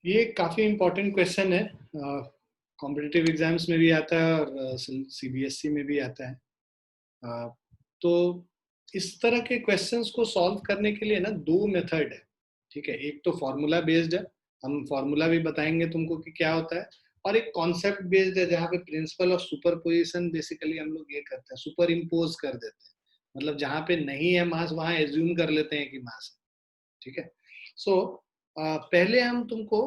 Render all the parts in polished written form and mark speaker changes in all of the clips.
Speaker 1: ये काफी important question है। कॉम्पिटिटिव एग्जाम्स में भी आता है और सीबीएसई में भी आता है। तो इस तरह के क्वेश्चंस को सॉल्व करने के लिए ना दो मेथड है। ठीक है, एक तो फॉर्मूला बेस्ड है, हम फॉर्मूला भी बताएंगे तुमको कि क्या होता है, और एक कॉन्सेप्ट बेस्ड है जहाँ पे प्रिंसिपल ऑफ सुपरपोजिशन बेसिकली हम लोग ये करते हैं, सुपर इम्पोज कर देते हैं। मतलब जहाँ पे नहीं है मास वहां एज्यूम कर लेते हैं कि मास है। ठीक है। सो पहले हम तुमको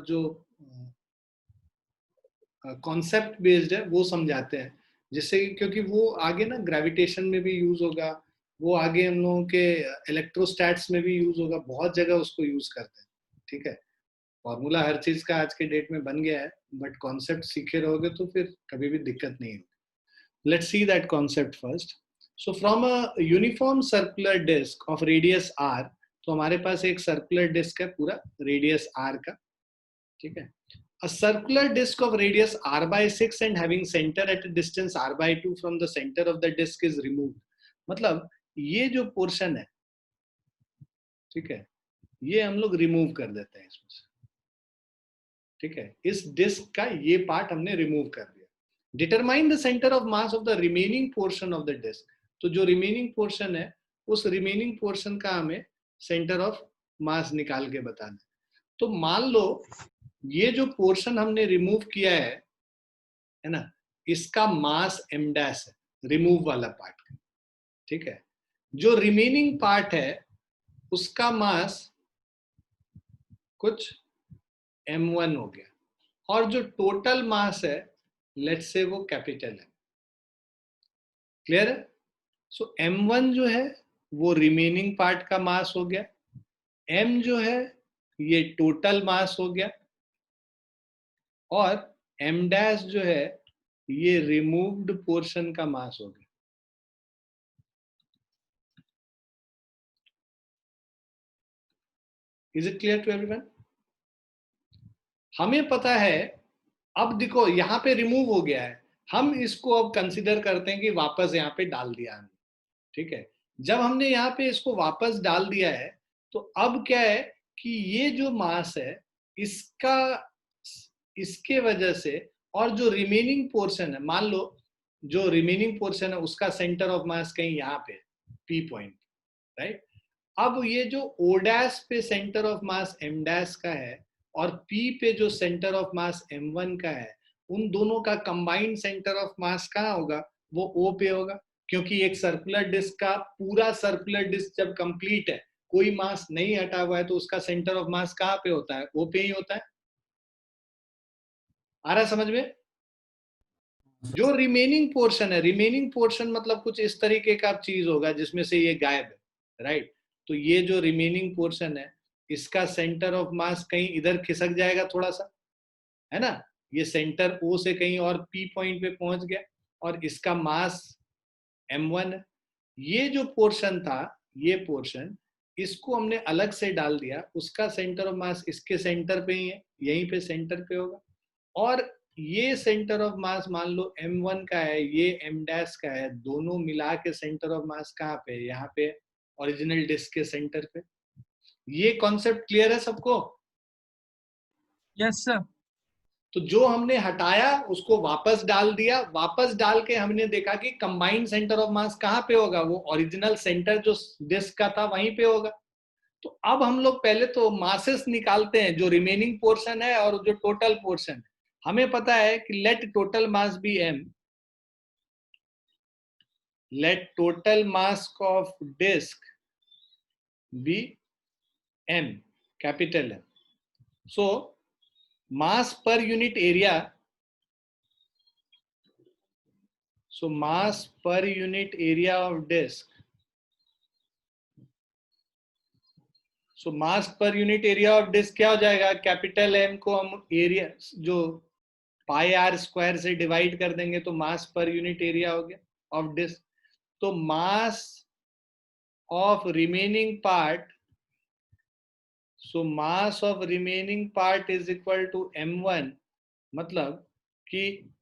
Speaker 1: जो कॉन्सेप्ट बेस्ड है वो समझाते हैं, जिससे क्योंकि वो आगे ना ग्रेविटेशन में भी यूज होगा, वो आगे हम लोगों के इलेक्ट्रोस्टैट्स में भी यूज होगा, बहुत जगह उसको यूज करते हैं। ठीक है, फॉर्मूला हर चीज का आज के डेट में बन गया है, बट कॉन्सेप्ट सीखे रहोगे तो फिर कभी भी दिक्कत नहीं होगी। Let's see that concept first. So from a uniform circular disc of radius R, तो हमारे पास एक सर्कुलर डिस्क है पूरा रेडियस आर का। ठीक है, a circular disk of radius r by 6 and having center at a distance r by 2 from the center of the disk is removed। मतलब ये जो पोर्शन है, ठीक है, ये हम लोग रिमूव कर देते हैं इसमें से। ठीक है, इस डिस्क का ये पार्ट हमने रिमूव कर दिया। Determine the centre of mass of the remaining portion of the disc, तो जो रिमेनिंग पोर्शन है उस रिमेनिंग पोर्शन का हमें सेंटर ऑफ मास निकाल के बताना है। तो मान लो ये जो पोर्शन हमने रिमूव किया है ना, इसका मास m डैश है, रिमूव वाला पार्ट का। ठीक है, जो रिमेनिंग पार्ट है उसका मास कुछ m1 हो गया, और जो टोटल मास है लेट्स से वो कैपिटल है। क्लियर है? सो m1 जो है वो रिमेनिंग पार्ट का मास हो गया, m जो है ये टोटल मास हो गया, और m डैश जो है ये रिमूव्ड पोर्शन का मास हो गया। Is it clear to everyone? हमें पता है, अब देखो यहाँ पे रिमूव हो गया है, हम इसको अब कंसिडर करते हैं कि वापस यहाँ पे डाल दिया हमने। ठीक है, जब हमने यहाँ पे इसको वापस डाल दिया है तो अब क्या है कि ये जो मास है इसका, इसके वजह से, और जो रिमेनिंग पोर्शन है, मान लो जो रिमेनिंग पोर्शन है उसका सेंटर ऑफ मास कहीं यहाँ पे पी पॉइंट, राइट। अब ये जो ओ डैश पे centre of mass M dash का है और पी पे जो सेंटर ऑफ मास m1 का है, उन दोनों का कंबाइंड सेंटर ऑफ मास कहाँ होगा? वो ओ पे होगा, क्योंकि एक सर्कुलर डिस्क का पूरा सर्कुलर डिस्क जब कंप्लीट है, कोई मास नहीं हटा हुआ है, तो उसका सेंटर ऑफ मास कहाँ पे होता है? ओ पे ही होता है। आ रहा है समझ में? जो रिमेनिंग पोर्शन है, रिमेनिंग पोर्शन मतलब कुछ इस तरीके का चीज होगा जिसमें से ये गायब है, राइट। तो ये जो रिमेनिंग पोर्शन है इसका सेंटर ऑफ मास कहीं इधर खिसक जाएगा थोड़ा सा, है ना। ये सेंटर ओ से कहीं और पी पॉइंट पे पहुंच गया, और इसका मास m1 है। ये जो पोर्शन था, ये पोर्शन, इसको हमने अलग से डाल दिया, उसका सेंटर ऑफ मास इसके सेंटर पे ही है, यहीं पे सेंटर पे होगा। और ये सेंटर ऑफ मास मान लो m1 का है, ये m डैश का है, दोनों मिला के सेंटर ऑफ मास कहाँ पे? यहाँ पे ओरिजिनल डिस्क के सेंटर पे। ये कॉन्सेप्ट क्लियर है सबको?
Speaker 2: Yes sir.
Speaker 1: तो जो हमने हटाया उसको वापस डाल दिया, वापस डाल के हमने देखा कि कंबाइंड सेंटर ऑफ मास कहाँ पे होगा? वो ओरिजिनल सेंटर जो डिस्क का था वहीं पे होगा। तो अब हम लोग पहले तो मासेस निकालते हैं, जो रिमेनिंग पोर्शन है और जो टोटल पोर्शन है। हमें पता है कि let total mass be m, let total mass of disk be m, capital M. So mass per unit area, so mass per unit area of disk, so mass per unit area of disk क्या हो जाएगा? Capital M को हम area जो पाई are square से divide कर देंगे तो मास पर यूनिट एरिया हो गया ऑफ डिस्क। तो mass of remaining part, so mass of remaining part is equal to m1, मतलब कि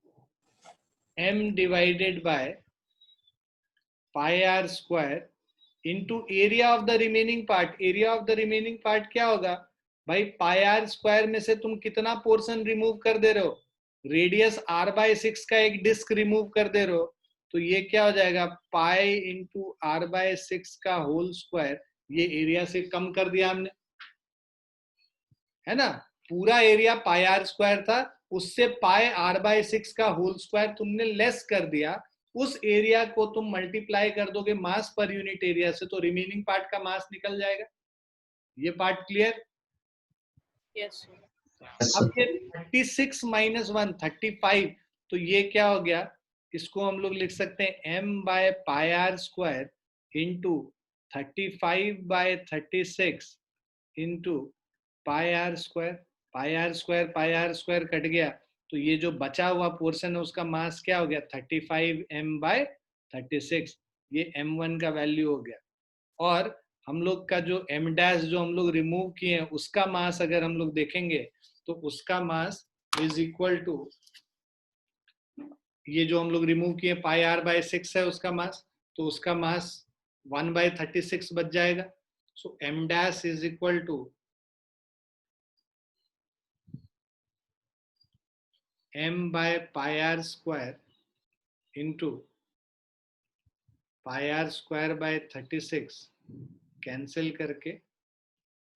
Speaker 1: m divided by pi are square into area of the remaining part. Area of the remaining part क्या होगा? भाई पाई are square में से तुम कितना portion remove कर दे रहे हो? रेडियस r/6 का एक डिस्क रिमूव कर दे रहे हो, तो ये क्या हो जाएगा? पाई इंटू r/6 का होल स्क्वायर। ये एरिया से कम कर दिया हमने, है ना? पूरा एरिया पाई आर स्क्वायर था, उससे पाई r/6 का होल स्क्वायर तुमने लेस कर दिया। उस एरिया को तुम मल्टीप्लाई कर दोगे मास पर यूनिट एरिया से, तो रिमेनिंग पार्ट का मास निकल जाएगा। ये पार्ट क्लियर?
Speaker 3: यस
Speaker 1: अब ये 36 माइनस 1 35, तो ये क्या हो गया? इसको हम लोग लिख सकते हैं m by pi are square into 35/36 into pi are square. Pi are square cut गया, तो ये जो बचा हुआ पोर्शन है उसका मास क्या हो गया? 35m/36। ये m1 का वैल्यू हो गया। और हम लोग का जो m डैश जो हम लोग रिमूव किए हैं उसका मास अगर हम लोग देखेंगे तो उसका मास इज इक्वल टू, ये जो हम लोग रिमूव किए पाई r/6 है उसका मास, तो उसका मास 1/36 बच जाएगा। So m dash is equal to m by pi are square into pi are square by 36 cancel करके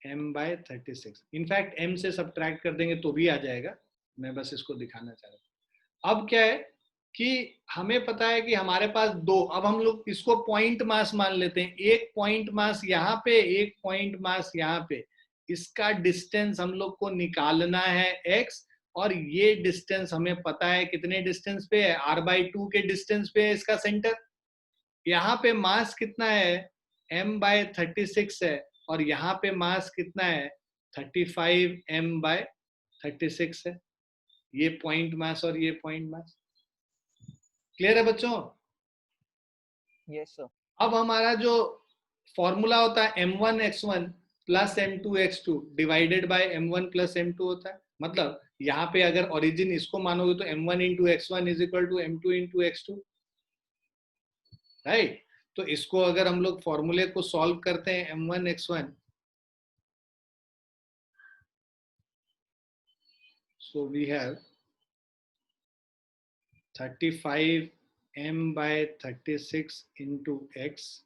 Speaker 1: m/36। इनफैक्ट m से सब्ट्रैक्ट कर देंगे तो भी आ जाएगा, मैं बस इसको दिखाना चाह रहा हूँ। अब क्या है कि हमें पता है कि हमारे पास दो, अब हम लोग इसको पॉइंट मास मान लेते हैं। एक पॉइंट मास यहाँ पे, एक पॉइंट मास यहाँ पे। इसका डिस्टेंस हम लोग को निकालना है x, और ये डिस्टेंस हमें पता है कितने डिस्टेंस पे है? r/2 के डिस्टेंस पे है इसका सेंटर। यहाँ पे मास कितना है? m/36 है, और यहाँ पे मास कितना है? 35m/36 है। ये पॉइंट मास और ये पॉइंट मास। क्लियर है बच्चों?
Speaker 2: Yes sir.
Speaker 1: अब हमारा जो फॉर्मूला होता है m1x1 plus m2x2 divided by m1 plus m2 होता है। मतलब यहाँ पे अगर ओरिजिन इसको मानोगे तो m1 into x1 is equal to m2 into x2, right? तो इसको अगर हम लोग फॉर्मूले को सॉल्व करते हैं m1x1, so we have 35m/36 into x,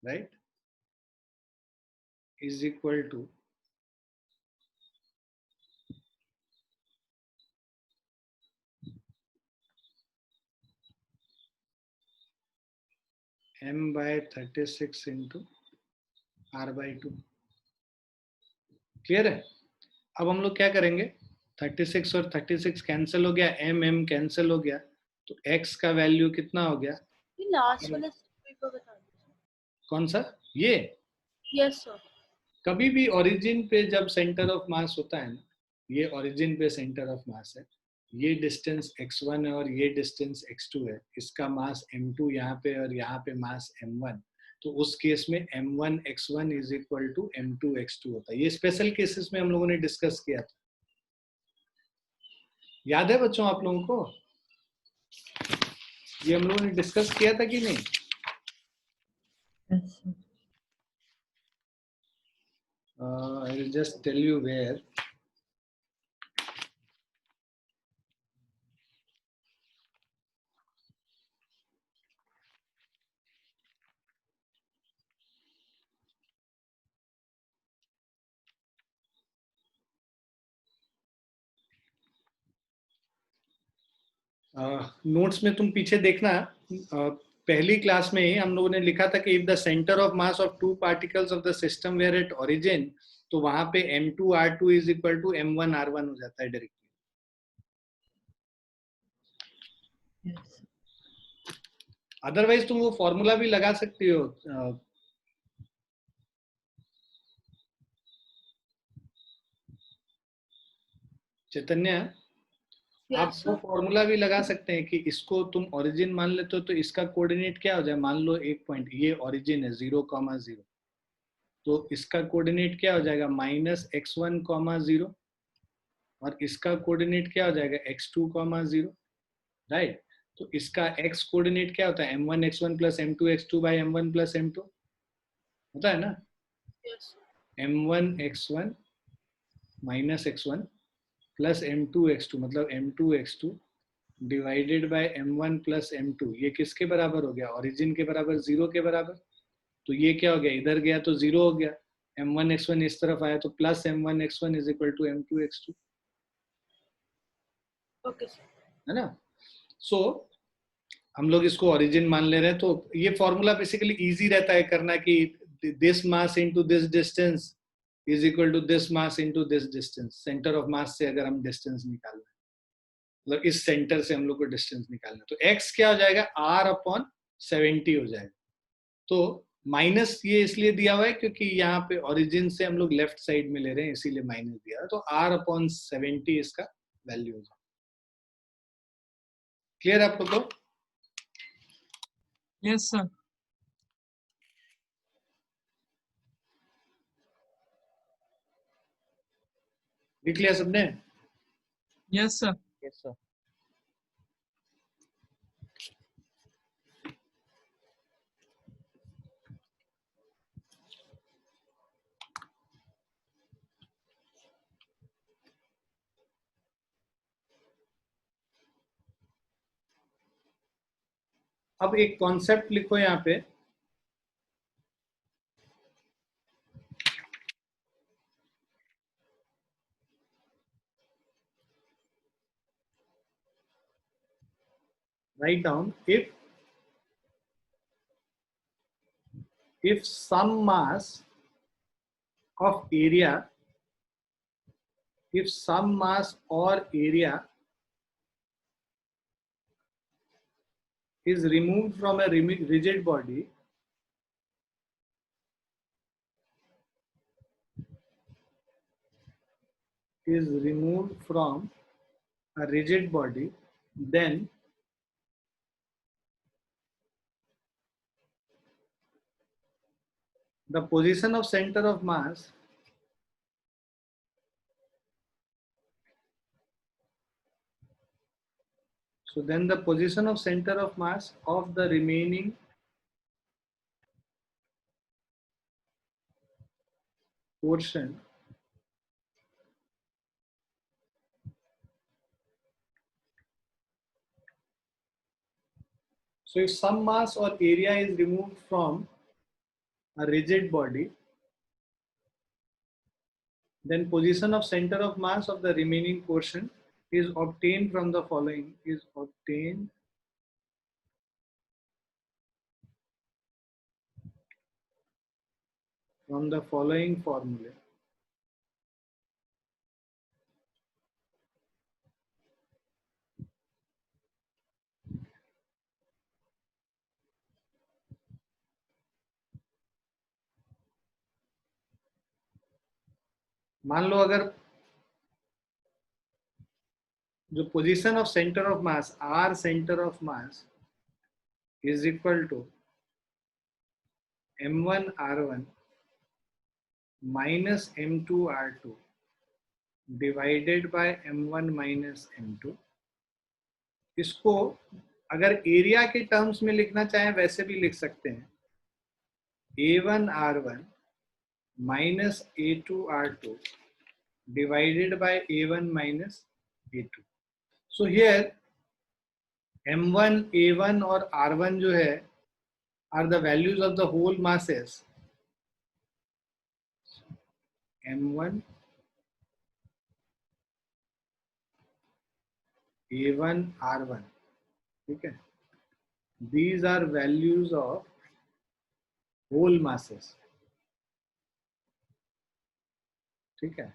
Speaker 1: right, is equal to m/36 into r/2। Clear है? अब हम लोग क्या करेंगे? 36 और 36 कैंसिल हो गया, m कैंसिल हो गया, तो x का वैल्यू कितना हो गया?
Speaker 3: ये लास्ट वाला पेपर बता दीजिए।
Speaker 1: कौन सा? ये
Speaker 3: यस सर।
Speaker 1: कभी भी ओरिजिन पे जब सेंटर ऑफ मास होता है ना, ये ओरिजिन पे सेंटर ऑफ मास है, ये डिस्टेंस x1 है और ये डिस्टेंस x2 है, इसका मास m2 यहाँ पे और यहाँ पे मास m1, तो उस केस में m1x1 is equal to m2x2 होता है। ये स्पेशल केसेस में हम लोगों ने डिस्कस किया था, याद है बच्चों आप लोगों को? ये हम लोगों ने डिस्कस किया था कि नहीं?
Speaker 2: Yes sir.
Speaker 1: I will just tell you where. Notes में तुम पीछे देखना, पहली क्लास में ही हम लोगों ने लिखा था कि if the centre of mass of two particles of the system were at origin, तो वहां पे m2r2 is equal to m1r1 हो जाता है डायरेक्टली।
Speaker 2: यस
Speaker 1: अदरवाइज तुम वो फॉर्मूला भी लगा सकती हो। चैतन्य, आप
Speaker 3: यस
Speaker 1: वो
Speaker 3: सर।
Speaker 1: फॉर्मूला भी लगा सकते हैं कि इसको तुम ओरिजिन मान लेते हो तो इसका कोऑर्डिनेट क्या हो जाए? मान लो एक पॉइंट ये ओरिजिन है 0,0, तो इसका कोऑर्डिनेट क्या हो जाएगा? -x1,0, और इसका कोऑर्डिनेट क्या हो जाएगा? x2,0, right? तो इसका x कोऑर्डिनेट क्या होता है? m1x1 plus m2x2 by m1 plus m2 होता है ना?
Speaker 3: Yes sir.
Speaker 1: m1 x1 minus x1 plus m2 x2 मतलब m2 x2 divided by m1 plus m2, ये किसके बराबर हो गया? ओरिजिन के बराबर, 0 के बराबर। तो ये क्या हो गया? इधर गया तो 0 हो गया, m1 x1 इस तरफ आया तो plus m1 x1 is equal to m2 x2,
Speaker 3: okay sir.
Speaker 1: है ना? सो हम लोग इसको ओरिजिन मान ले रहे हैं, तो ये फॉर्मूला बेसिकली इजी रहता है करना कि this mass into this distance is equal to this mass into this distance. Centre of mass से अगर हम डिस्टेंस निकालना है, मतलब इस सेंटर से हम लोग को डिस्टेंस निकालना है, तो x क्या हो जाएगा? r/70 हो जाएगा। तो माइनस ये इसलिए दिया हुआ है क्योंकि यहाँ पे ओरिजिन से हम लोग लेफ्ट साइड में ले रहे हैं, इसीलिए माइनस दिया है। तो r/70 इसका वैल्यू है। क्लियर आप लोग को?
Speaker 4: Yes, sir.
Speaker 1: लिख लिया सबने?
Speaker 4: Yes, sir.
Speaker 2: Yes, sir.
Speaker 1: अब एक कॉन्सेप्ट लिखो यहाँ पे, write down if some mass of area, if some mass or area is removed from a rigid body, is removed from a rigid body, then the position of center of mass so then the position of center of mass of the remaining portion so if some mass or area is removed from a rigid body, then position of center of mass of the remaining portion is obtained from the following, is obtained from the following formula. मान लो अगर जो position of centre of mass, R centre of mass is equal to m1r1 minus m2r2 divided by m1 minus m2। इसको अगर area के terms में लिखना चाहें वैसे भी लिख सकते हैं, a1r1 minus a2r2 divided by a1 minus a2. So here m1, a1 और r1 जो है are the values of the whole masses m1, a1, r1, ठीक है? These are values of whole masses, ठीक है?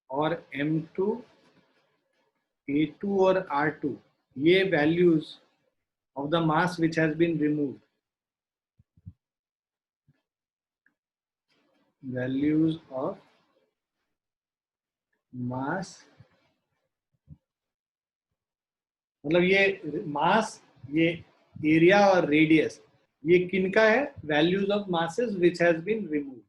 Speaker 1: और m2, a2 और r2 ये values of the mass which has been removed, values of mass, मतलब ये मास, ये एरिया और रेडियस, ये किनका है? Values of masses which has been remove.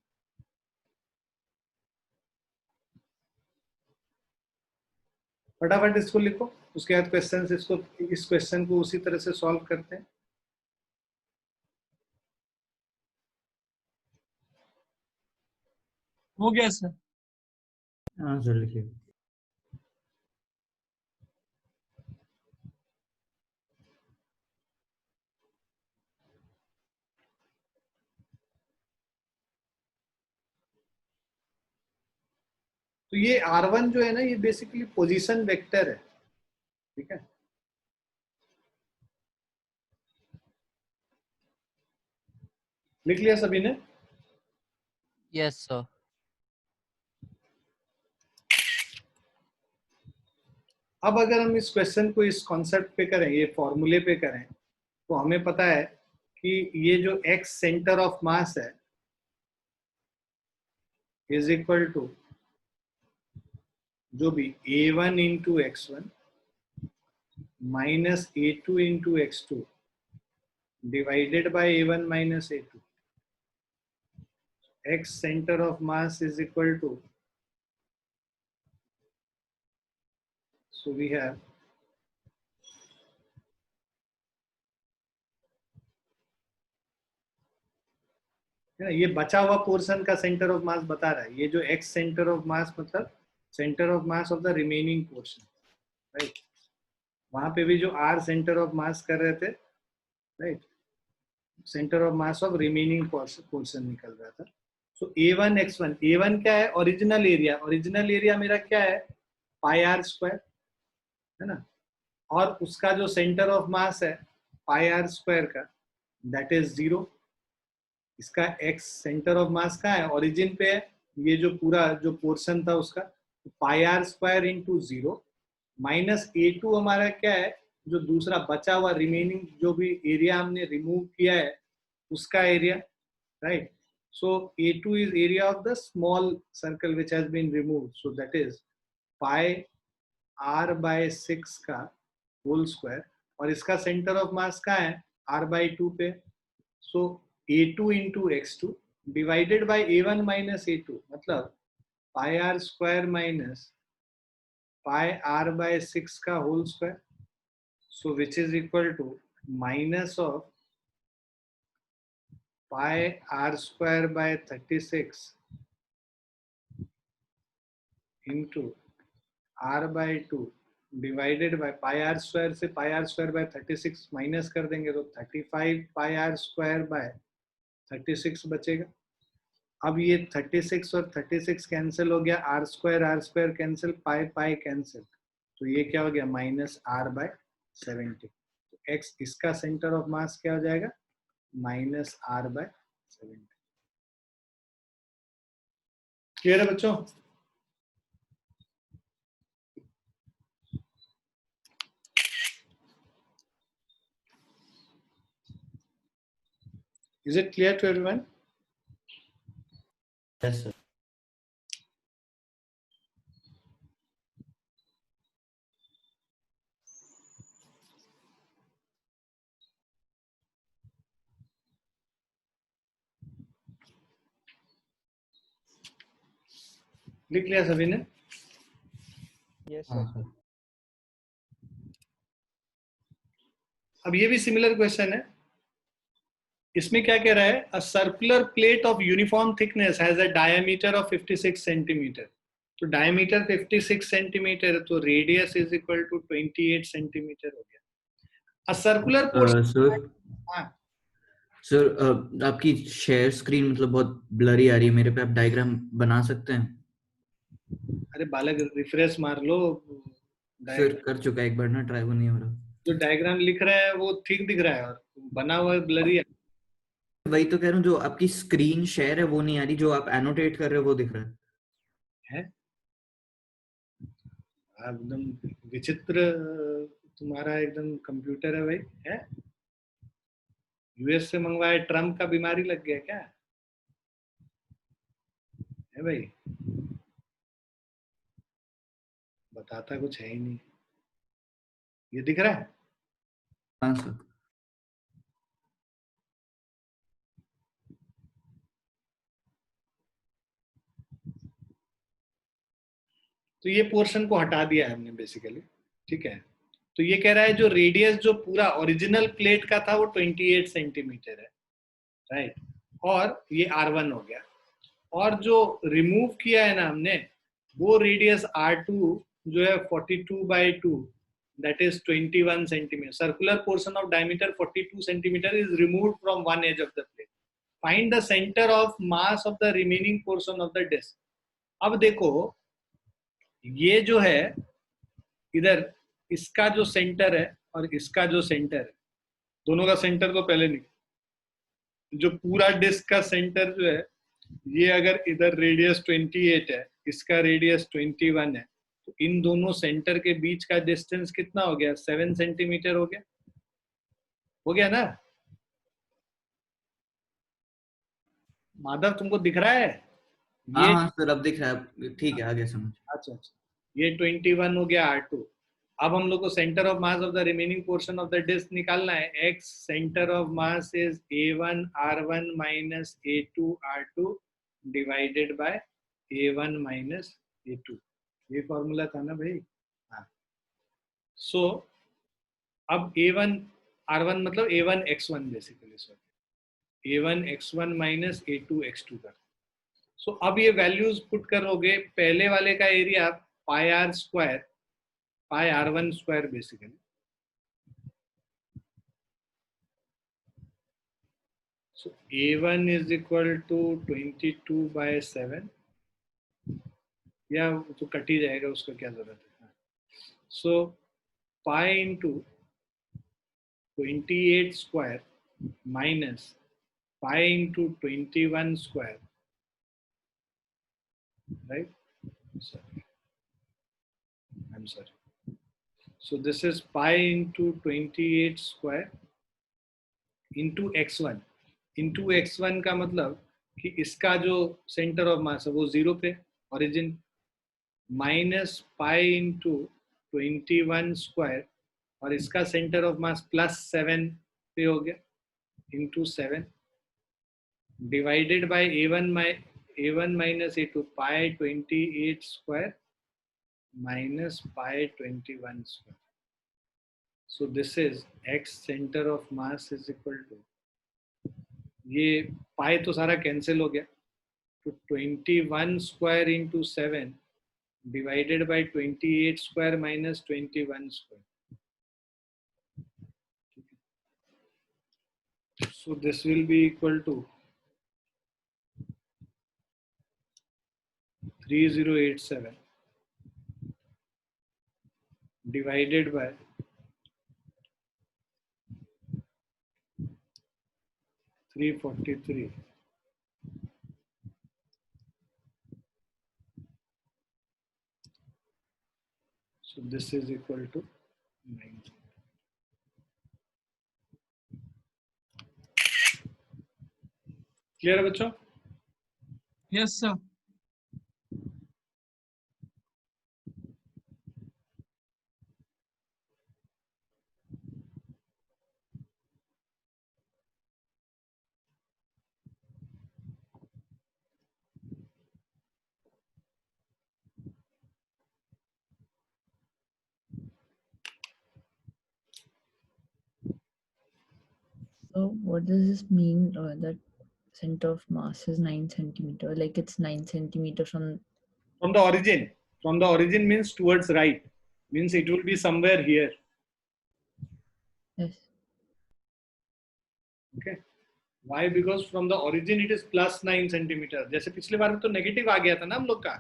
Speaker 1: फटाफट इसको लिखो, उसके बाद क्वेश्चन, इसको, इस क्वेश्चन को उसी तरह से सॉल्व करते हैं।
Speaker 4: हो गया सर।
Speaker 5: हाँ सर लिखिए।
Speaker 1: तो ये R1 जो है ना, ये बेसिकली पोजीशन वेक्टर है, ठीक है। लिख लिया सभी ने?
Speaker 2: Yes, sir.
Speaker 1: अब अगर हम इस क्वेश्चन को इस कॉन्सेप्ट पे करें, ये फॉर्मूले पे करें, तो हमें पता है कि ये जो x सेंटर ऑफ मास है इज इक्वल टू जो भी a1 into x1 minus a2 into x2 divided by a1 minus a2. x center of mass is equal to, so we have ये बचा हुआ पोर्शन का सेंटर ऑफ मास बता रहा है। ये जो x सेंटर ऑफ मास मतलब centre of mass of the remaining portion, right. वहां पे भी जो r सेंटर ऑफ मास कर रहे थे, right, centre of mass of remaining portion निकल रहा था। सो a1 x1, a1 क्या है? Original area. ओरिजिनल एरिया मेरा क्या है? पाई आर स्क्वायर, है ना। और उसका जो सेंटर ऑफ मास है पाई आर स्क्वायर का, दैट इज 0। इसका x सेंटर ऑफ मास का है, ओरिजिन पे है। ये जो पूरा जो पोर्शन था उसका pi are square into 0 minus a2 हमारा क्या है? जो दूसरा बचा हुआ रिमेनिंग जो भी एरिया हमने रिमूव किया है उसका area, right. So a2 is area of the small circle which has been removed, so that is pi r by 6 का होल स्क्वायर। और इसका सेंटर ऑफ मास का है r बाय 2 पे। So a2 into x2 divided by a1 minus a2 मतलब pi are square minus pi r by 6 का whole square. So which is equal to minus of pi r square by 36 into r by 2 divided by pi are square से pi are square by 36 minus कर देंगे तो 35 पाई are square by 36 बचेगा। अब ये 36 और 36 cancel हो गया, R square cancel, pi pi cancel, तो ये क्या हो गया? Minus r by 70। तो x इसका सेंटर ऑफ मास क्या हो जाएगा? Minus r by 70। क्लियर है बच्चों? Is it clear to everyone?
Speaker 5: Yes sir.
Speaker 1: लिख लिया सभी ने?
Speaker 2: Yes,
Speaker 5: हाँ
Speaker 2: sir.
Speaker 5: सर।
Speaker 1: अब ये भी सिमिलर क्वेश्चन है। इसमें क्या कह रहा है? A circular plate of uniform thickness has a diameter of 56 centimetre. तो डायमीटर 56 सेंटीमीटर, तो radius is equal to 28 centimetre हो गया। A circular portion.
Speaker 5: सर
Speaker 1: हाँ,
Speaker 5: सर आपकी शेयर स्क्रीन मतलब बहुत ब्लरी आ रही है मेरे पे, आप डायग्राम बना सकते हैं?
Speaker 1: अरे बालक रिफ्रेश मार लो।
Speaker 5: सर कर चुका एक बार ना, ट्राई, वो नहीं हो रहा।
Speaker 1: जो डायग्राम लिख रहा है वो ठीक दिख रहा है और बना हुआ ब्लरी है।
Speaker 5: वही तो कह रहा हूँ, जो आपकी स्क्रीन शेयर है वो नहीं आ रही, जो आप एनोटेट कर रहे हो वो दिख रहा है।
Speaker 1: एकदम विचित्र तुम्हारा एकदम कंप्यूटर है भाई, है? यूएस से मंगवाया, ट्रम्प का बीमारी लग गया क्या है भाई? बताता कुछ है ही नहीं। ये दिख रहा है?
Speaker 5: हाँ सर।
Speaker 1: तो ये पोर्शन को हटा दिया है हमने बेसिकली, ठीक है। तो ये कह रहा है जो रेडियस जो पूरा ओरिजिनल प्लेट का था वो 28 सेंटीमीटर है, राइट। और ये R1 हो गया। और जो रिमूव किया है ना हमने, वो रेडियस R2 जो है 42/2, that is 21 centimeter. Circular portion of diameter 42 centimeter is removed from one edge of the plate. Find the center of mass of the remaining portion of the disc. अब देखो ये जो है इधर, इसका जो सेंटर है और इसका जो सेंटर है, दोनों का सेंटर तो पहले नहीं, जो पूरा डिस्क का सेंटर जो है, ये अगर इधर रेडियस 28 है, इसका रेडियस 21 है, तो इन दोनों सेंटर के बीच का डिस्टेंस कितना हो गया? 7 सेंटीमीटर हो गया ना? माधव तुमको दिख रहा है?
Speaker 5: हाँ सर, अब दिख रहा है, ठीक है, आगे समझ।
Speaker 1: अच्छा, ये 21 हो गया R2। अब हम लोग को centre of mass of the remaining portion of the disc निकालना है। X centre of mass is A1 R1 minus A2 R2 divided by A1 minus A2। ये फॉर्मूला था ना भाई? हाँ। सो अब A1 R1 मतलब A1 X1 basically, sorry A1 X1 minus A2 X2 का। सो अब ये वैल्यूज पुट करोगे, पहले वाले का area pi are square, pi R1 square basically, so A1 is equal to 22/7, या तो कट ही जाएगा, उसका क्या जरूरत है। So pi into 28 square minus pi into 21 square, right? Sorry, I'm sorry. So this is pi into 28 square into x1. into x1 का मतलब कि इसका जो सेंटर ऑफ मास है वो 0 पे, origin, minus pi into 21 square, और इसका सेंटर ऑफ मास +7 पे हो गया, into 7 divided by A1 minus A2 pi 28 square minus pi 21 square. So this is X center of mass is equal to, ये pi तो सारा कैंसिल हो गया, तो 21 square into 7 divided by 28 square minus 21 square. So this will be equal to 3087 divided by 343. So this is equal to 9. Clear है बच्चों?
Speaker 4: Yes, sir.
Speaker 6: So what does this mean that center of mass is 9 centimeter? Like it's 9 centimeter from
Speaker 1: the origin. From the origin means towards right. Means it will be somewhere here.
Speaker 6: Yes.
Speaker 1: Okay. Why? Because from the origin it is +9 centimeter. जैसे पिछले बार तो negative आ गया था ना हम लोग का,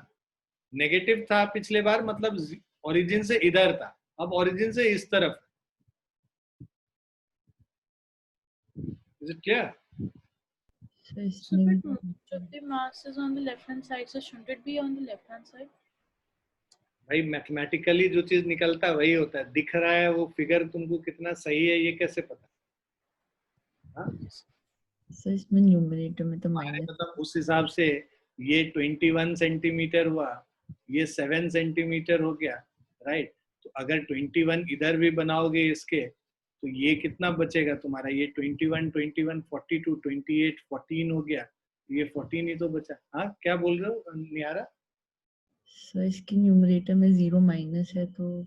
Speaker 1: negative था पिछले बार, मतलब ओरिजिन से इधर था, अब ओरिजिन से इस तरफ। Is it clear?
Speaker 6: So it's
Speaker 3: So
Speaker 6: maybe
Speaker 3: but the mass is on the left hand side, so shouldn't it be on the left hand side?
Speaker 1: भाई मैथमेटिकली जो चीज निकलता है वही होता है। दिख रहा है वो फिगर तुमको कितना सही है ये कैसे पता? हाँ?
Speaker 6: so इसमें न्यूमरेटर में तो माइनस,
Speaker 1: मतलब उस हिसाब से ये 21 सेंटीमीटर हुआ, ये 7 सेंटीमीटर हो गया, राइट? तो अगर 21 इधर भी बनाओगे इसके, तो ये कितना बचेगा तुम्हारा? ये 21 21 42 28 14 हो गया, ये 14 ही तो बचा। हाँ, क्या बोल रहे हो नियारा?
Speaker 6: so इसकी न्यूमरेटर में 0 माइनस है, तो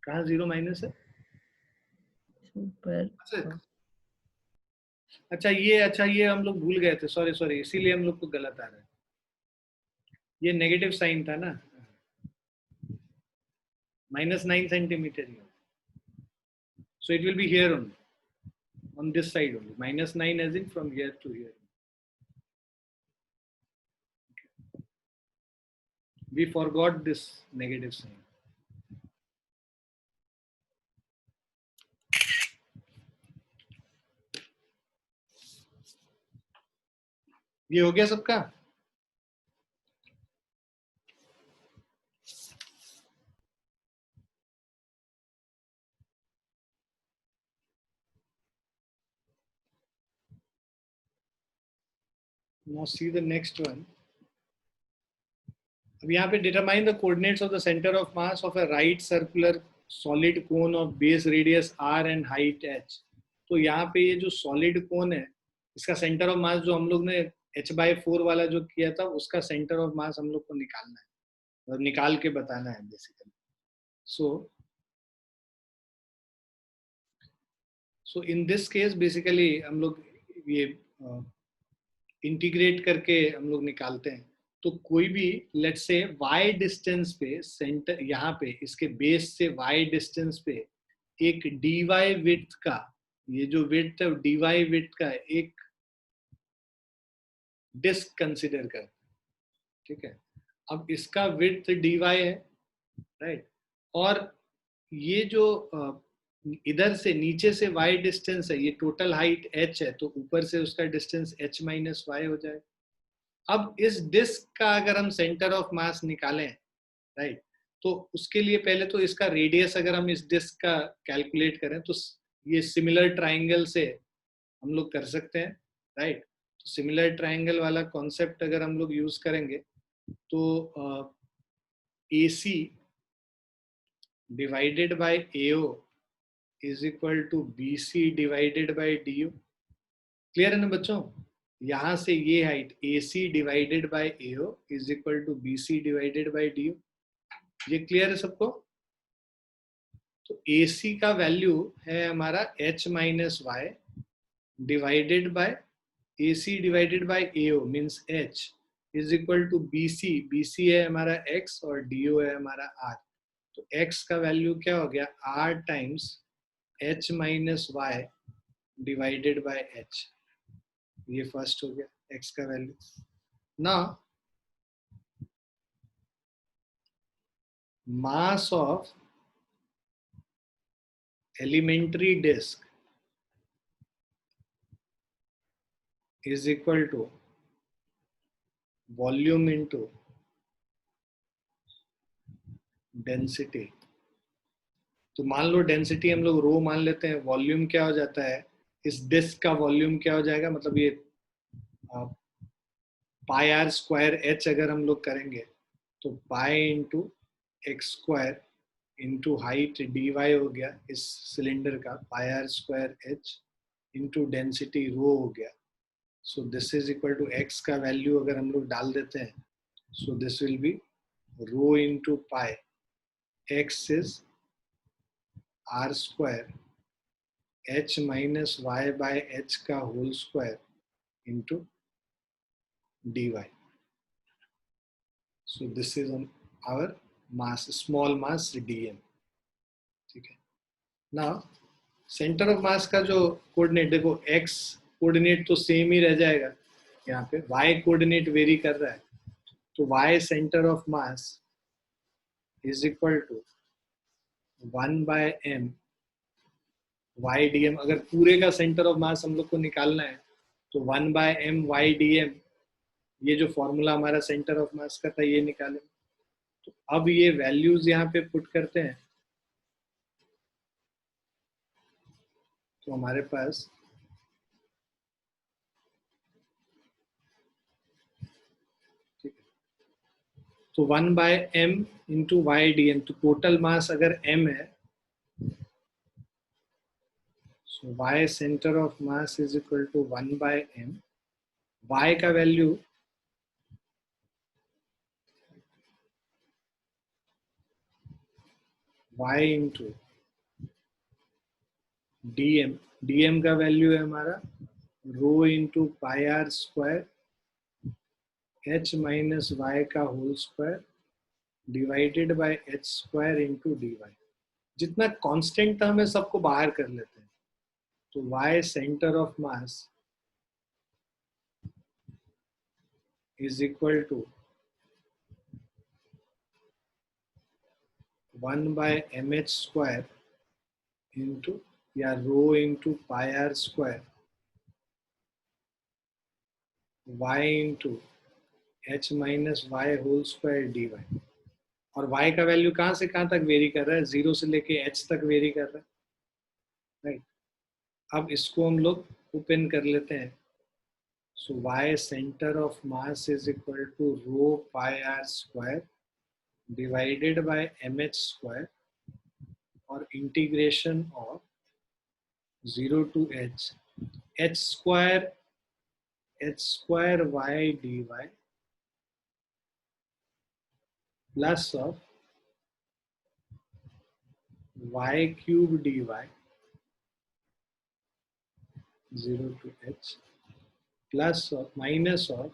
Speaker 1: कहाँ 0 माइनस है?
Speaker 6: ऊपर।
Speaker 1: अच्छा ये हम लोग भूल गए थे, सॉरी, इसीलिए हम लोग को गलत आ रहा है। ये नेगेटिव साइन था ना, -9 centimetre. So it will be here only, on this side only. -9 as in from here to here. Okay. We forgot this negative sign. ये हो गया सबका? Now see the next one. अब यहाँ पे determine the coordinates of the center of mass of a right circular solid cone of base radius r and height h. तो यहाँ पे ये जो solid cone है, इसका center of mass जो हम लोग ने h/4 वाला जो किया था, उसका center of mass हम लोग को निकालना है, और निकाल के बताना है basically. So in this case basically हम लोग ये इंटीग्रेट करके हम लोग निकालते हैं. तो कोई भी लेट्स से y डिस्टेंस पे सेंटर, यहाँ पे इसके बेस से y डिस्टेंस पे एक dy विड्थ का, ये जो विड्थ है dy विड्थ का एक डिस्क कंसीडर करते हैं. ठीक है, अब इसका विड्थ dy है, राइट, और ये जो इधर से नीचे से y डिस्टेंस है, ये टोटल हाइट h है, तो ऊपर से उसका डिस्टेंस h माइनस y हो जाए. अब इस डिस्क का अगर हम सेंटर ऑफ मास निकालें, राइट, तो उसके लिए पहले तो इसका रेडियस अगर हम इस डिस्क का कैलकुलेट करें तो ये सिमिलर ट्राइंगल से हम लोग कर सकते हैं, राइट. तो सिमिलर ट्राइंगल वाला कॉन्सेप्ट अगर हम लोग यूज करेंगे तो AC divided by AO is equal to BC divided by DO. Clear है ना बच्चों? यहां से ये height AC divided by AO is equal to BC divided by DO. ये क्लियर है सबको? तो AC का वैल्यू है हमारा h minus y divided by AC divided by AO means h is equal to BC. BC है हमारा x और DO है हमारा r. तो x का वैल्यू क्या हो गया? r times h minus y divided by h. ये फर्स्ट हो गया x का वैल्यू. Now mass of elementary disc is equal to volume into density. तो मान लो डेंसिटी हम लोग रो मान लेते हैं, वॉल्यूम क्या हो जाता है, इस डिस्क का वॉल्यूम क्या हो जाएगा, मतलब ये पाई आर स्क्वायर एच अगर हम लोग करेंगे तो pi into x square into height dy हो गया इस सिलेंडर का, pi are square h into density rho हो गया. So this is equal to x का वैल्यू अगर हम लोग डाल देते हैं, so this will be rho into pi, x is r square h minus y by h का whole square into dy. So this is our mass, small mass dm. ठीक है. नाउ सेंटर ऑफ मास का जो coordinate देखो, x coordinate तो same ही रह जाएगा, यहाँ पे y कोऑर्डिनेट वेरी कर रहा है, तो y centre of mass is equal to 1 by m y dm. अगर पूरे का सेंटर ऑफ मास हम लोग को निकालना है तो 1 बाय m y dm, ये जो फॉर्मूला हमारा सेंटर ऑफ मास का था ये निकालें. तो अब ये वैल्यूज यहाँ पे पुट करते हैं तो हमारे पास ठीक है, तो 1 by m into Y D M. तो टोटल मास अगर m है, so y center of mass is equal to 1 by m. y का value y into dm. dm का वैल्यू है हमारा rho into pi are square h minus y का whole square divided by h square into d y. जितना constant term है सबको बाहर कर लेते हैं, तो y centre of mass is equal to 1 by M H square into या rho into pi are square y into h minus y whole square d y. और y का वैल्यू कहाँ से कहाँ तक वेरी कर रहा है, 0 से लेके h तक वेरी कर रहा है, राइट। अब इसको हम लोग ओपन कर लेते हैं। So y centre of mass is equal to rho pi are square divided by M H square और integration of 0 to h square y dy plus of y cube dy 0 to h plus of minus of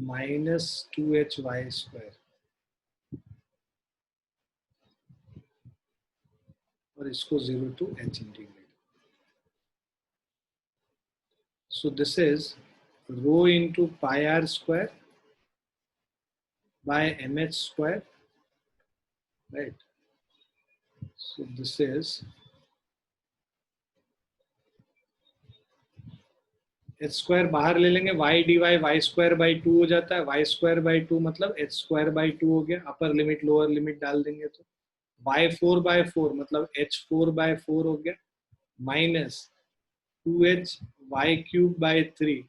Speaker 1: minus 2hy square और इसको 0 to h integrate. So this is rho into pi r square by mh square, right? So this is h square बाहर ले लेंगे, y dy y square by 2 हो जाता है, y square by 2 मतलब h square by 2 हो गया। Upper limit lower limit डाल देंगे तो y4 बाई 4 मतलब h4 बाई 4 हो गया, minus 2h y cube by 3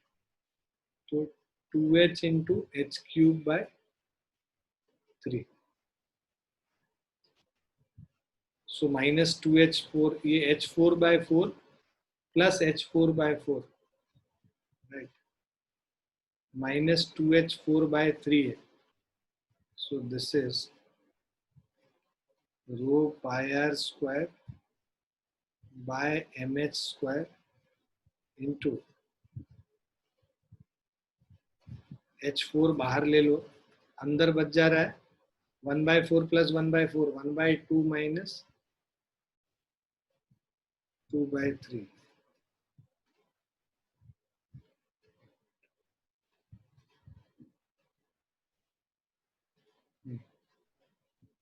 Speaker 1: तो 2h into h cube by 3। So minus 2h4 ये h4 by 4 plus h4 by 4, right, minus 2h4 by 3 है। So this is rho pi are square by M H square into h4 बाहर ले लो, अंदर बच जा रहा है 1 by 4 plus 1 by 4 1 by 2 minus 2 by 3।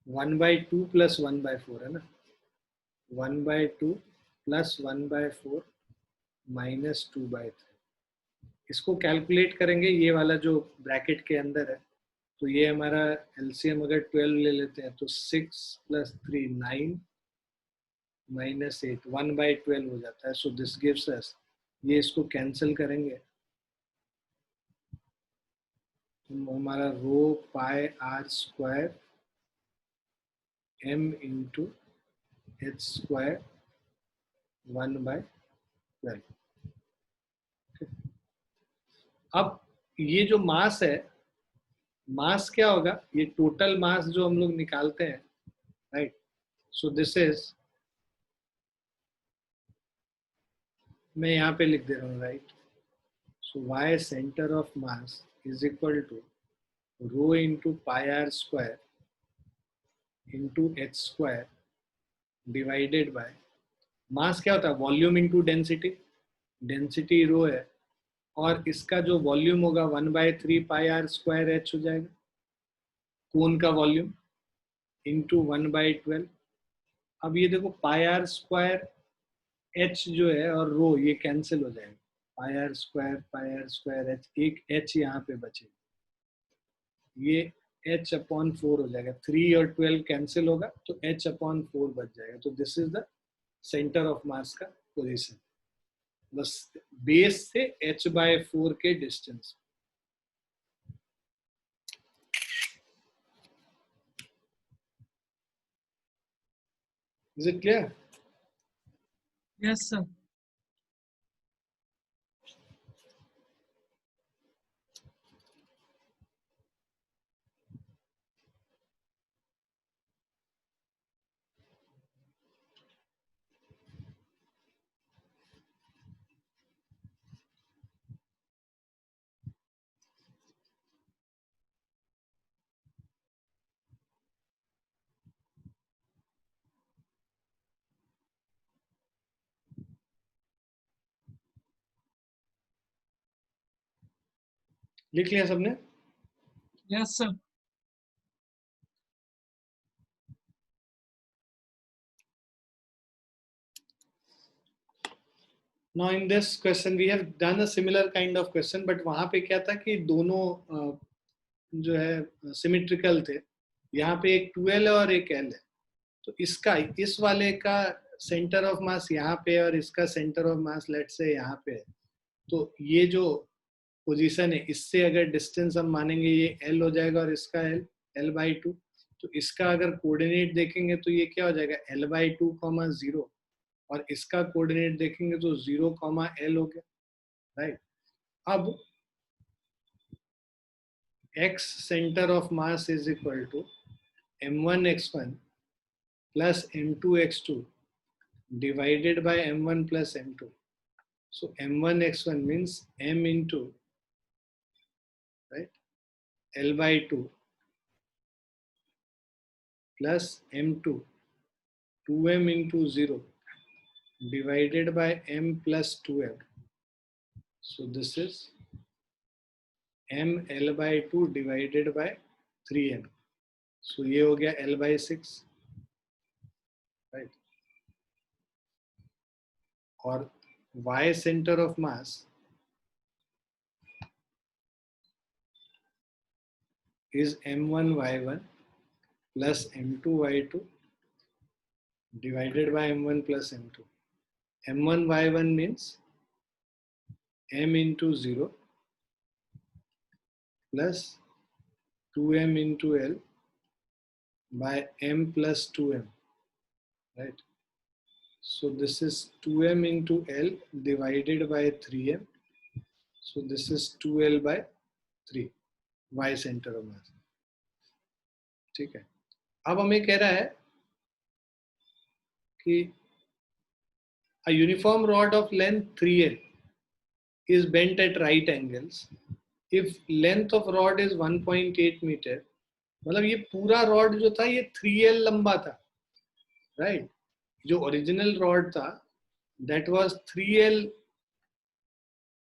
Speaker 1: 1 by 2 plus 1 by 4 है ना, 1 by 2 plus 1 by 4 minus 2 by 3। इसको कैलकुलेट करेंगे ये वाला जो ब्रैकेट के अंदर है, तो ये हमारा एलसीएम अगर 12 ले लेते हैं तो 6 प्लस 3 9 माइनस 8 1 बाई 12 हो जाता है। सो दिस गिव्स अस, ये इसको कैंसिल करेंगे तो हमारा rho pi are square m into H square 1 by 12। अब ये जो मास है, मास क्या होगा, ये टोटल मास जो हम लोग निकालते हैं, राइट। सो दिस इज, मैं यहाँ पे लिख दे रहा हूँ, right. So y centre of mass is equal to rho into pi are square into H square divided by mass क्या होता है, volume into density, density rho है और इसका जो वॉल्यूम होगा 1/3 पाई आर स्क्वायर एच हो जाएगा, कोन का वॉल्यूम इंटू 1/12। अब ये देखो पाई आर स्क्वायर एच जो है और रो ये कैंसिल हो जाएगा, पाई आर स्क्वायर एच, एक एच यहाँ पे बचेगा, ये h अपॉन 4 हो जाएगा, 3 और 12 कैंसिल होगा तो h अपॉन 4 बच जाएगा। तो this is the centre of मास का पोजीशन, बस बेस से h/4 के distance. Is it clear?
Speaker 4: Yes, sir.
Speaker 1: लिख लिया सबने?
Speaker 4: Yes, sir.
Speaker 1: Now in this question we have done a similar kind of question, but वहाँ पे क्या था कि दोनों जो है सिमेट्रिकल थे. यहाँ पे एक 2L है और एक L है. तो इसका इस वाले का सेंटर ऑफ मास यहाँ पे और इसका centre of mass let's say यहाँ पे है. तो ये जो पोजीशन है इससे अगर डिस्टेंस हम मानेंगे ये L हो जाएगा और इसका L/2. तो इसका अगर कोऑर्डिनेट देखेंगे तो ये क्या हो जाएगा L/2, 0 और इसका कोऑर्डिनेट देखेंगे तो 0, L हो गया. राइट. अब x centre of mass is equal to m1 x1 plus m2 x2 divided by m1 plus m2. So m1 x1 means m into, right, L/2 plus m2 2m into 0 divided by m plus 2m. So this is m L/2 divided by 3m. So ये हो गया L/6, right? और y center of mass is m1 y1 plus m2 y2 divided by m1 plus m2. m1 y1 means m into 0 plus 2m into L by m plus 2m, right? So this is 2m into L divided by 3m. So this is 2L by 3, y center of mass. ठीक है. अब हमें कह रहा है कि a uniform rod of length 3L is bent at right angles if length of rod is 1.8 meter. मतलब ये पूरा रॉड जो था ये 3L लंबा था, राइट? जो ओरिजिनल रॉड था that was 3L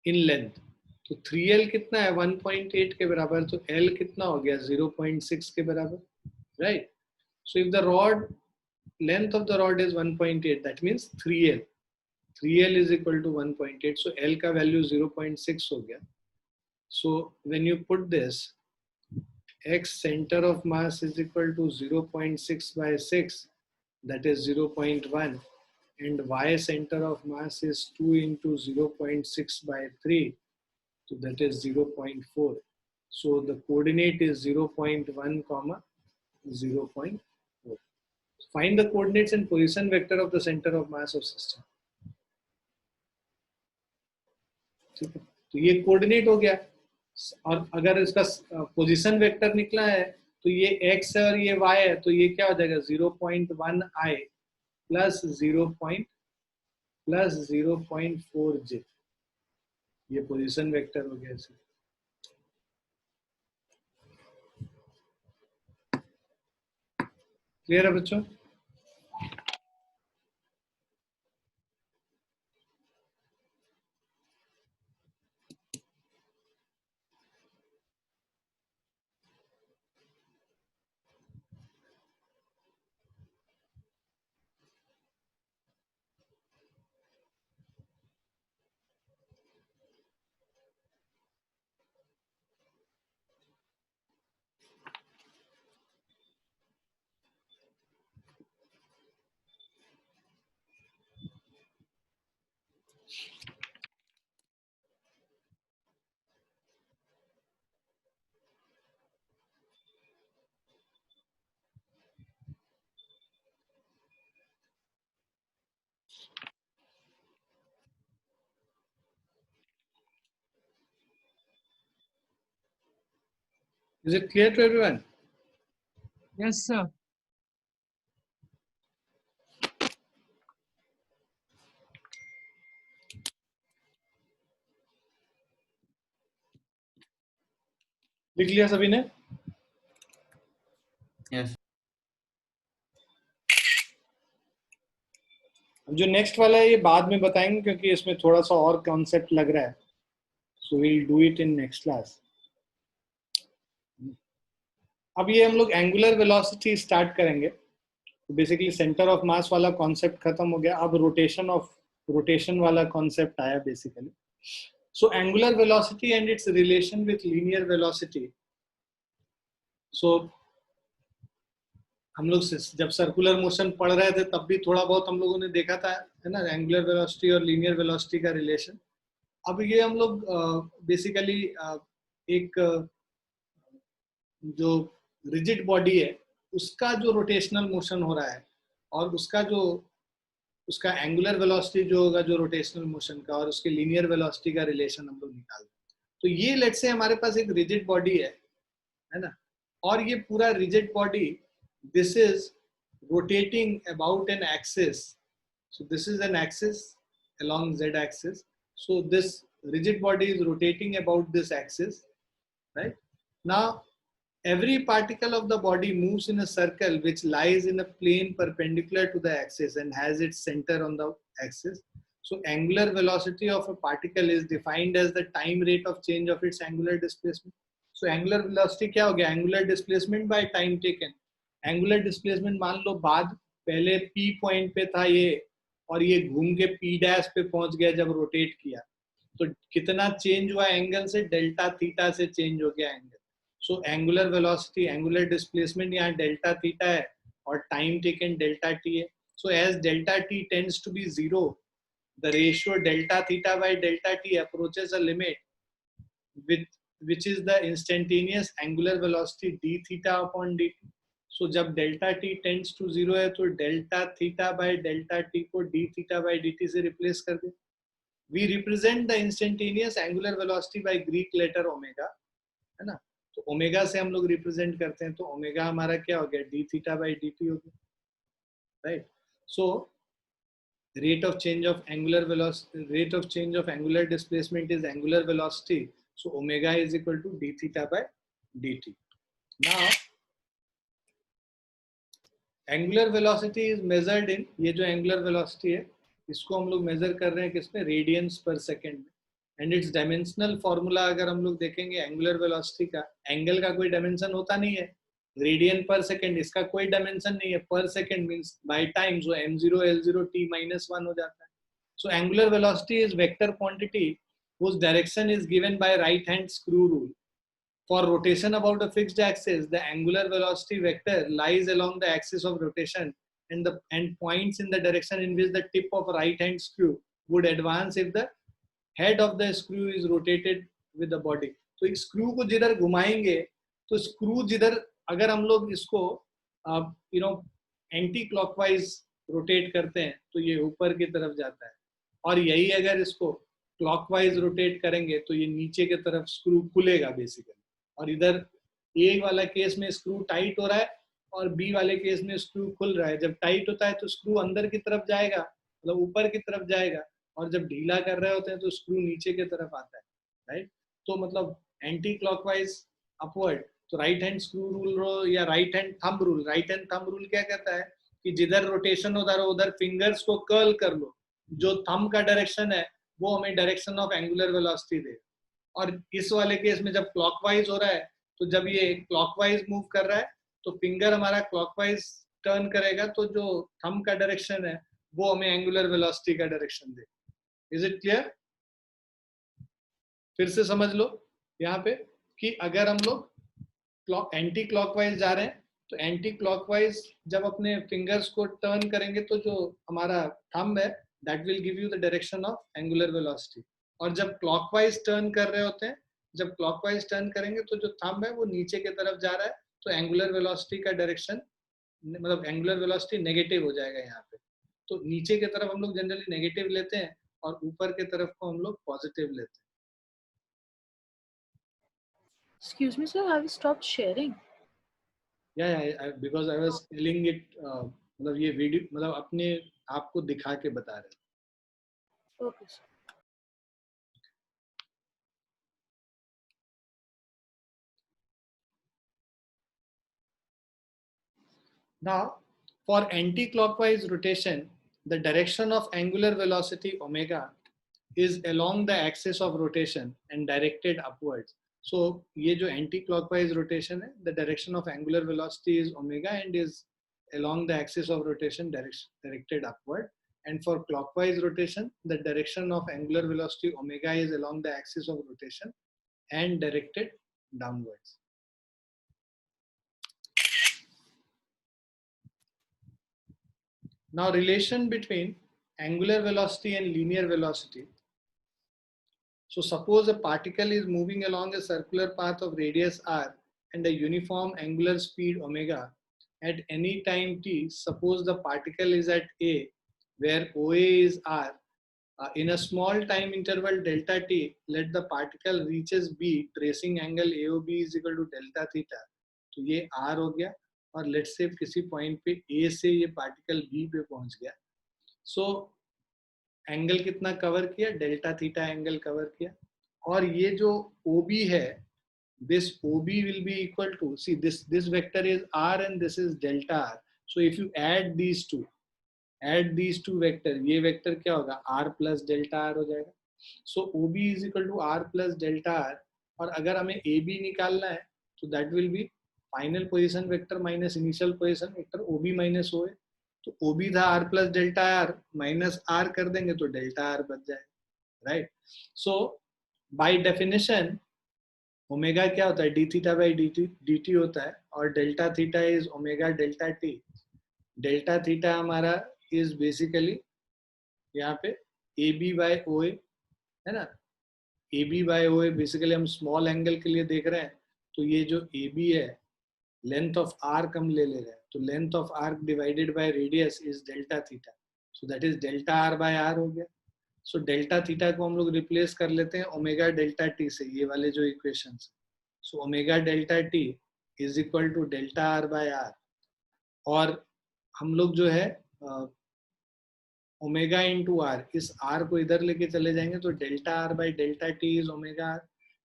Speaker 1: in length. तो 3L कितना है 1.8 के बराबर, तो L कितना हो गया 0.6 के बराबर, right? So if the rod length of the rod is 1.8 that means 3L is equal to 1.8. so L का वैल्यू 0.6 हो गया. So when you put this, x center of mass is equal to 0.6 by 6, that is 0.1, and y center of mass is 2 into 0.6 by 3, so that is 0.4. So the coordinate is 0.1, 0.4. Find the coordinates and position vector of the center of mass of system. ठीक है, तो ये coordinate हो गया. और अगर इसका position vector निकला है तो ये x है और ये y है, तो ये क्या हो जाएगा 0.1i प्लस 0.4j. ये पोजीशन वेक्टर हो गया. इसे क्लियर है बच्चों? Is it clear to everyone?
Speaker 4: Yes, sir.
Speaker 1: लिख लिया सभी ने?
Speaker 5: Yes.
Speaker 1: अब जो नेक्स्ट वाला है ये बाद में बताएंगे क्योंकि इसमें थोड़ा सा और कॉन्सेप्ट लग रहा है. So we'll do it in next class. अब ये हम लोग एंगुलर वेलोसिटी स्टार्ट करेंगे. बेसिकली सेंटर ऑफ मास वाला कॉन्सेप्ट खत्म हो गया. अब रोटेशन वाला कॉन्सेप्ट आया basically. So angular velocity and its relation with linear velocity. So हम लोग जब सर्कुलर मोशन पढ़ रहे थे तब भी थोड़ा बहुत हम लोगों ने देखा था, है ना, एंगुलर वेलोसिटी और लीनियर वेलोसिटी का रिलेशन. अब ये हम लोग बेसिकली एक जो रिजिड बॉडी है उसका जो रोटेशनल मोशन हो रहा है और उसका एंगुलर वेलोसिटी जो होगा जो रोटेशनल मोशन का, और उसके लीनियर वेलोसिटी का रिलेशन हम लोग निकालते हैं. तो ये लेट्स से हमारे पास एक रिजिड बॉडी है ना, और ये पूरा rigid body, this is rotating about an axis. So this is an axis along z axis. So this rigid body is rotating about this axis, right? Now every particle of the body moves in a circle which lies in a plane perpendicular to the axis and has its center on the axis. So angular velocity of a particle is defined as the time rate of change of its angular displacement. So angular velocity क्या हो गया? Angular displacement by time taken. Angular displacement मान लो बाद पहले P point पे था ये, और ये घूम के P डैश पे पहुंच गया जब रोटेट किया, तो कितना चेंज हुआ एंगल से? डेल्टा थीटा से चेंज हो गया angle. So angular velocity, angular displacement यहाँ डेल्टा थीटा है और टाइम टेकन डेल्टा टी है. So as delta T tends to be zero, the ratio delta theta by delta T approaches a limit with which is the instantaneous angular velocity d theta upon dt. So जब delta T tends to zero है तो delta theta by delta t को d theta by d t से replace कर दे. We represent the instantaneous angular velocity by Greek letter omega, है ना. तो ओमेगा से हम लोग रिप्रेजेंट करते हैं, तो ओमेगा हमारा क्या हो गया? D theta by d T हो गया, right. So rate of change of angular velocity, rate of change of angular displacement is angular velocity. So omega is equal to d theta by dt. Now angular velocity is measured in, ये जो angular velocity है इसको हम लोग measure कर रहे हैं किसमें? radians per second में. And its dimensional formula अगर हम लोग देखेंगे angular velocity का, angle का कोई dimension होता नहीं है, रेडियन पर सेकेंड इसका कोई डायमेंशन नहीं है, पर second means by time, so m0 l0 t -1 हो जाता है. So angular velocity is vector quantity whose direction is given by right hand screw rule. For rotation about a fixed axis, the angular velocity vector lies along the axis of rotation and points in the direction in which the tip of right hand screw would advance if the head of the screw is rotated with the body. तो इस screw को जिधर घुमाएंगे तो screw जिधर, अगर हम लोग इसको एंटी क्लॉकवाइज रोटेट करते हैं तो ये ऊपर की तरफ जाता है, और यही अगर इसको क्लॉकवाइज रोटेट करेंगे तो ये नीचे की तरफ स्क्रू खुलेगा बेसिकली. और इधर ए वाला केस में स्क्रू टाइट हो रहा है और बी वाले केस में स्क्रू खुल रहा है. जब टाइट होता है तो स्क्रू अंदर की तरफ जाएगा, मतलब ऊपर की तरफ जाएगा, और जब ढीला कर रहे होते हैं तो स्क्रू नीचे की तरफ आता है, राइट. तो मतलब एंटी क्लॉकवाइज अपवर्ड, तो राइट हैंड स्क्रू रूल या right hand thumb rule. Right hand thumb rule क्या कहता है कि जिधर रोटेशन होता है उधर फिंगर्स को कर्ल कर लो, जो थंब का डायरेक्शन है वो हमें डायरेक्शन ऑफ एंगुलर वेलोसिटी दे. और इस वाले केस में जब क्लॉकवाइज हो रहा है तो जब ये क्लॉकवाइज मूव कर रहा है तो फिंगर हमारा क्लॉकवाइज टर्न करेगा, तो जो थंब का डायरेक्शन है वो हमें एंगुलर वेलोसिटी का direction they. Is it clear? फिर से समझ लो यहाँ पे कि अगर हम लोग एंटी क्लॉकवाइज जा रहे हैं तो एंटी क्लॉकवाइज जब अपने फिंगर्स को टर्न करेंगे तो जो हमारा थंब है that will give you the direction of angular velocity. और जब क्लॉकवाइज टर्न कर रहे होते हैं, जब क्लॉकवाइज टर्न करेंगे तो जो थंब है वो नीचे की तरफ जा रहा है, तो एंगुलर वेलोसिटी का डायरेक्शन, मतलब एंगुलर वेलोसिटी नेगेटिव हो जाएगा यहाँ पे. तो नीचे की तरफ हम लोग जनरली नेगेटिव लेते हैं और ऊपर की तरफ को हम लोग पॉजिटिव लेते हैं.
Speaker 3: Excuse me, sir, have you stopped sharing?
Speaker 1: Yeah, because I was telling it, मतलब ये वीडियो मतलब अपने आपको दिखा के बता रहे.
Speaker 3: Okay, sir.
Speaker 1: Now, for anti-clockwise rotation, the direction of angular velocity omega is along the axis of rotation and directed upwards. So ये जो एंटी क्लॉकवाइज रोटेशन है, the direction of angular velocity is omega and is along the axis of rotation directed upward. And for clockwise rotation, the direction of angular velocity omega is along the axis of rotation and directed downwards. Now relation between angular velocity and linear velocity. So suppose a particle is moving along a circular path of radius r and a uniform angular speed omega at any time t. Suppose the particle is at A, where OA is r. In a small time interval delta t, let the particle reaches B, tracing angle AOB is equal to delta theta. तो ये r हो गया, और let's say किसी point पे A से ये particle B पे पहुंच गया. So एंगल कितना कवर किया? डेल्टा थीटा एंगल कवर किया. और ये जो OB है, this OB will be equal to, see this vector is r and this is delta r. So if you add these two vector, ये vector क्या होगा? r plus delta r हो जाएगा. So OB is equal to r plus delta r. और अगर हमें AB निकालना है तो that will be final position vector minus initial position vector OB minus OA. तो OB था r plus delta r, minus r कर देंगे तो delta r बच जाएगा, right? So by definition omega क्या होता है? d थीटा by dt होता है, और delta theta is omega delta t. Delta theta हमारा इज बेसिकली यहाँ पे AB by OA है ना. AB by OA बेसिकली हम स्मॉल एंगल के लिए देख रहे हैं, तो ये जो AB है, लेंथ ऑफ आर्क हम ले रहे हैं, तो length of arc divided by radius is delta theta. So that is delta r by r हो गया. सो डेल्टा थीटा को हम लोग रिप्लेस कर लेते हैं ओमेगा डेल्टा टी से, ये वाले जो equation. So omega delta T is equal to delta r by r. और हम लोग जो है ओमेगा इंटू आर, इस r को इधर लेके चले जाएंगे तो delta r by delta T is omega r.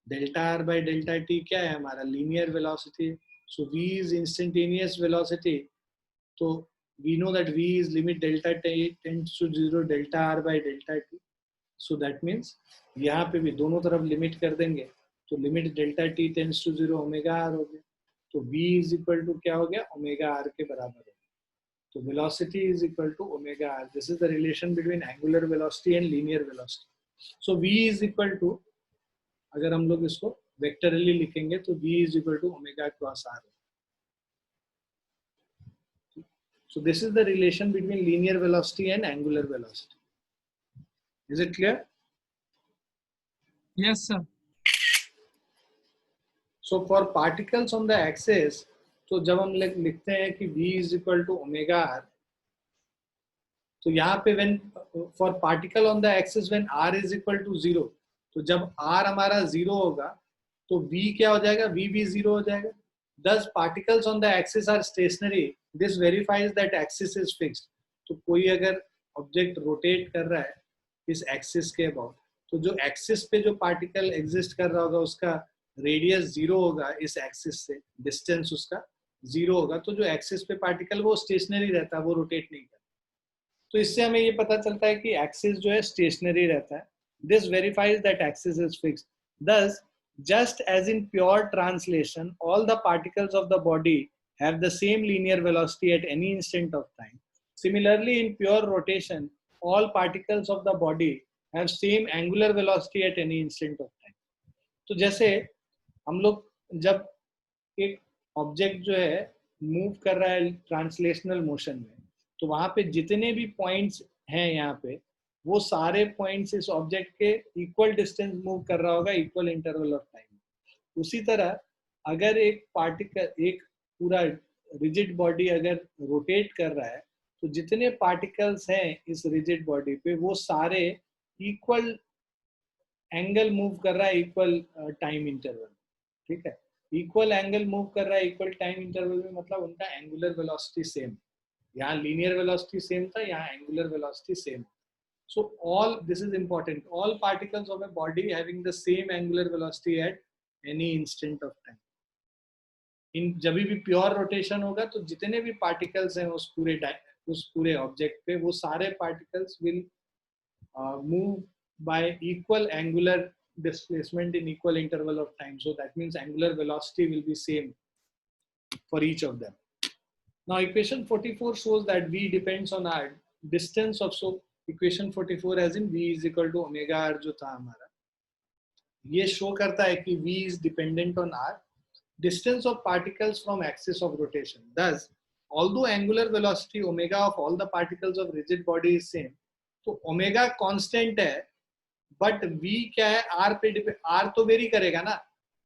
Speaker 1: Delta r by delta T क्या है? हमारा linear velocity. So v is instantaneous velocity. So we know that v is limit delta t tends to 0 delta r by delta t. So that means यहाँ पे भी दोनों तरफ limit कर देंगे तो limit delta t tends to 0 omega r हो गया. तो v is equal to क्या हो गया? ओमेगा r के बराबर हो. तो velocity is equal to omega r. This is the relation between angular velocity and linear velocity. So v is equal to, अगर हम लोग इसको वेक्टरली लिखेंगे तो v is equal to omega cross r. So this is the relation between linear velocity and angular velocity. Is it clear?
Speaker 4: Yes, sir.
Speaker 1: So for particles on the axis, तो जब हम लिखते हैं कि v is equal to omega r, तो यहाँ पे when for particle on the axis when r is equal to 0, तो जब r हमारा 0 होगा तो v क्या हो जाएगा? v भी 0 हो जाएगा. Thus particles on the axis are stationary. This verifies that axis is fixed. तो कोई अगर ऑब्जेक्ट रोटेट कर रहा है इस एक्सिस के अबाउट, तो जो एक्सिस पे जो पार्टिकल एग्जिस्ट कर रहा होगा उसका रेडियस 0 होगा, इस एक्सिस से डिस्टेंस उसका 0 होगा. तो जो एक्सिस पे पार्टिकल वो स्टेशनरी रहता है, वो रोटेट नहीं करता. तो इससे हमें ये पता चलता है कि एक्सिस जो है स्टेशनरी रहता है. This verifies that axis is fixed. Thus, just as in pure translation, all the particles of the body have the same linear velocity at any instant of time. Similarly, in pure rotation, all particles of the body have same angular velocity at any instant of time. तो जैसे हम लोग जब एक object जो है move कर रहा है ट्रांसलेशनल मोशन में, तो वहां पे जितने भी पॉइंट्स हैं यहाँ पे, वो सारे पॉइंट्स इस ऑब्जेक्ट के इक्वल डिस्टेंस मूव कर रहा होगा इक्वल इंटरवल ऑफ टाइम. उसी तरह अगर एक पार्टिकल, एक पूरा रिजिड बॉडी अगर रोटेट कर रहा है, तो जितने पार्टिकल्स हैं इस रिजिड बॉडी पे वो सारे इक्वल एंगल मूव कर रहा है इक्वल टाइम इंटरवल. ठीक है, इक्वल एंगल मूव कर रहा है इक्वल टाइम इंटरवल में, मतलब उनका एंगुलर वेलोसिटी सेम. यहाँ लीनियर वेलोसिटी सेम था, यहाँ angular velocity same. So all, this is important, all particles of a body having the same angular velocity at any instant of time. इन जब भी pure rotation होगा तो जितने भी particles हैं उस पूरे ऑब्जेक्ट पे, वो सारे particles will move y equal angular displacement in equal interval of time. So that means angular velocity will be same for each of them. Now equation 44 shows that V depends on R distance of, so equation 44 as in V is equal to omega R जो था हमारा, ये show करता है कि V is dependent on R distance of particles from axis of rotation. Thus, although angular velocity omega of all the particles of rigid body is same, तो omega constant है, but V क्या है, R पे depend, R तो very करेगा ना,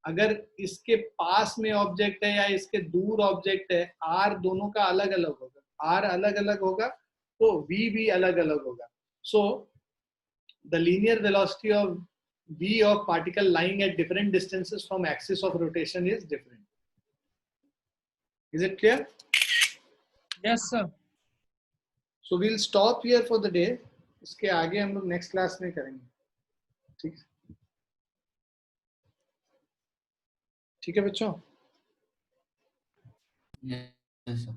Speaker 1: अगर इसके पास में ऑब्जेक्ट है या इसके दूर ऑब्जेक्ट है, R दोनों का अलग अलग होगा, R अलग अलग होगा तो V भी अलग अलग होगा. So the linear velocity of V of particle lying at different distances from axis of rotation is different. Is it clear?
Speaker 4: Yes, sir.
Speaker 1: So we'll stop here for the day. इसके आगे हम लोग next class में करेंगे. ठीक ठीक है बच्चों?
Speaker 5: Yes, sir.